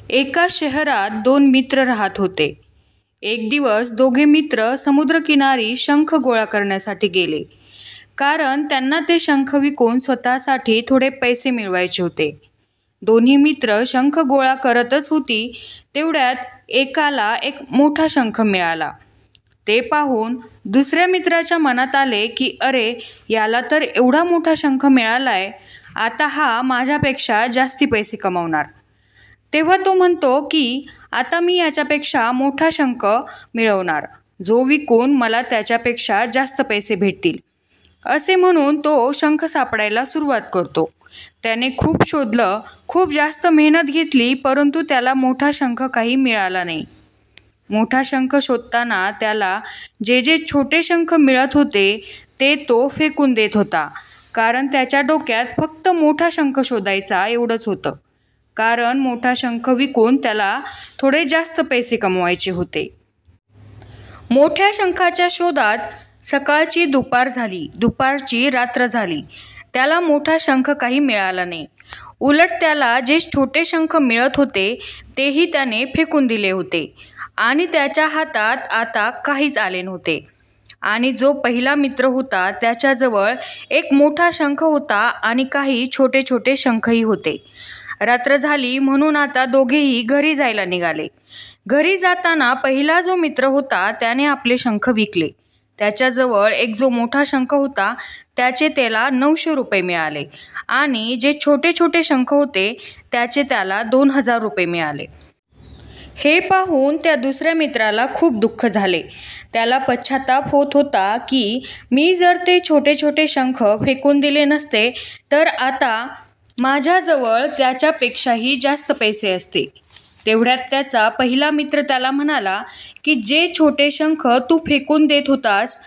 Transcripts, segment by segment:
एका शहरात दोन मित्र राहत होते. एक दिवस दोघे मित्र समुद्रकिनारी शंख गोळा करण्यासाठी गेले, कारण त्यांना ते शंख विकून स्वतःसाठी थोडे पैसे मिळवायचे होते. दोन्ही मित्र शंख गोळा करतच होती, तेवढ्यात एकाला एक मोठा शंख मिळाला. ते पाहून दुसऱ्या मित्राच्या मनात आले की अरे, याला तर एवढा मोठा शंख मिळालाय, आता हा माझ्यापेक्षा जास्ती पैसे कमावणार. तेव्हा तो म्हणतो की आता मी याच्यापेक्षा मोठा शंख मिळवणार, जो विकून मला त्याच्यापेक्षा जास्त पैसे भेटतील. असे म्हणून तो शंख सापडायला सुरुवात करतो. त्याने खूप शोधलं, खूप जास्त मेहनत घेतली, परंतु त्याला मोठा शंख काही मिळाला नाही. मोठा शंख शोधताना त्याला जे जे छोटे शंख मिळत होते ते तो फेकून देत होता, कारण त्याच्या डोक्यात फक्त मोठा शंख शोधायचा एवढंच होतं. कारण मोठा शंख विकून त्याला थोडे जास्त पैसे कमवायचे होते. मोठ्या शंखाच्या शोधात सकाळची दुपार झाली, दुपारची रात्र झाली. त्याला मोठा शंख काही मिळाला नाही. उलट त्याला जे छोटे शंख मिळत होते तेही त्याने फेकून दिले होते आणि त्याच्या हातात आता काहीच आले नव्हते. आणि जो पहिला मित्र होता त्याच्याजवळ एक मोठा शंख होता आणि काही छोटे छोटे शंखही होते. रात्र झाली म्हणून आता दोघेही घरी जायला निघाले. घरी जाताना पहिला जो मित्र होता त्याने आपले शंख विकले. त्याच्याजवळ एक जो मोठा शंख होता त्याचे त्याला 900 रुपये मिळाले आणि जे छोटे छोटे शंख होते त्याचे त्याला 2000 रुपये मिळाले. हे पाहून त्या दुसऱ्या मित्राला खूप दुःख झाले. त्याला पश्चाताप होत होता की मी जर ते छोटे छोटे शंख फेकून दिले नसते तर आता माझ्याजवळ त्याच्यापेक्षाही जास्त पैसे असते. तेवढ्यात त्याचा पहिला मित्र त्याला म्हणाला की जे छोटे शंख तू फेकून देत होतास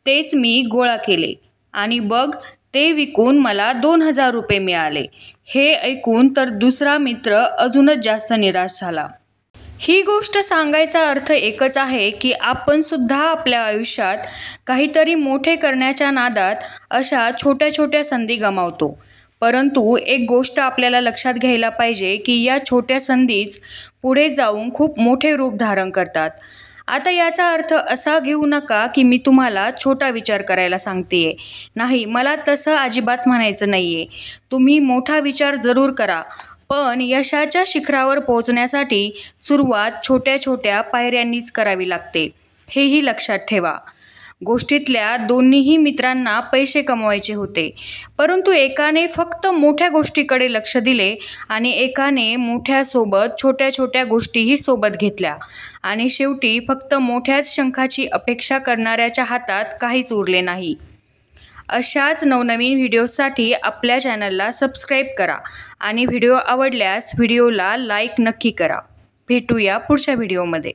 तेच मी गोळा केले आणि बघ, ते विकून मला 2000 रुपये मिळाले. हे ऐकून तर दुसरा मित्र अजूनच जास्त निराश झाला. ही गोष्ट सांगायचा अर्थ एकच आहे की आपण सुद्धा आपल्या आयुष्यात काहीतरी मोठे करण्याच्या नादात अशा छोट्या छोट्या संधी गमावतो. परंतु एक गोष्ट आपल्याला लक्षात घ्यायला पाहिजे की या छोट्या संधीच पुढे जाऊन खूप मोठे रूप धारण करतात. आता याचा अर्थ असा घेऊ नका की मी तुम्हाला छोटा विचार करायला सांगतेय. नाही, मला तसं अजिबात म्हणायचं नाहीये. तुम्ही मोठा विचार जरूर करा, पण यशाच्या शिखरावर पोहोचण्यासाठी सुरुवात छोट्या छोट्या पायऱ्यांनीच करावी लागते, हेही लक्षात ठेवा. गोष्टीतल्या दोन्हीही मित्रांना पैसे कमवायचे होते, परंतु एकाने फक्त मोठ्या गोष्टीकडे लक्ष दिले आणि एकाने मोठ्यासोबत छोट्या छोट्या गोष्टीही सोबत घेतल्या आणि शेवटी फक्त मोठ्याच शंखाची अपेक्षा करणाऱ्याच्या हातात काहीच उरले नाही. अशाच नवनवीन व्हिडिओसाठी आपल्या चॅनलला सबस्क्राईब करा आणि व्हिडिओ आवडल्यास व्हिडिओला लाईक नक्की करा. भेटूया पुढच्या व्हिडिओमध्ये.